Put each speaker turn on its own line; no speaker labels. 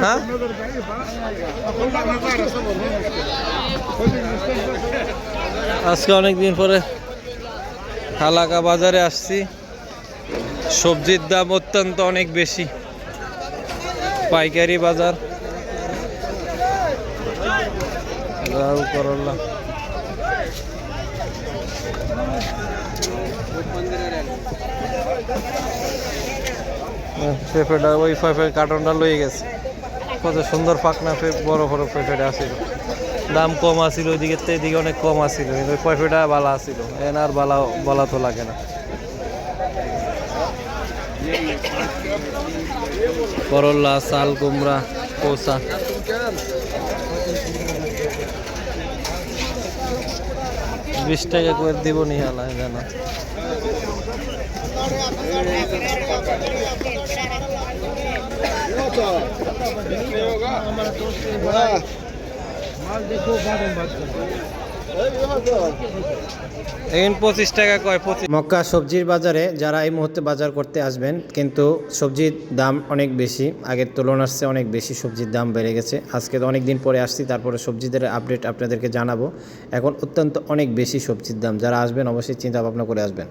হ্যাঁ আজকে অনেকদিন পরে হালাকা বাজারে আসছি। সবজির দাম অত্যন্ত অনেক বেশি। পাইকারি বাজার। লাউ করলা পেঁপেটা ওই পেঁপের কার্টনটা লয়ে গেছে। কত সুন্দর পাকনা বড় বড় পেঁপেটা আসিল। দাম কম আসিল ওইদিকে, তো এদিকে অনেক কম আসিল। কিন্তু ওই পেঁপেটা বালা আসিল, এন আর বলা তো লাগে না। করল্লা, শাল কুমড়া, কোসা। $20 করে দিব নি হালায় জানা। এখন $25 কয়।
মক্কা সবজির বাজারে যারা এই মুহূর্তে বাজার করতে আসবেন, কিন্তু সবজির দাম অনেক বেশি, আগের তুলনার চেয়ে অনেক বেশি সবজির দাম বেড়ে গেছে। আজকে তো অনেক দিন পরে আসছি, তারপরে সবজিদের আপডেট আপনাদেরকে জানাবো। এখন অত্যন্ত অনেক বেশি সবজির দাম। যারা আসবেন অবশ্যই চিন্তা ভাবনা করে আসবেন।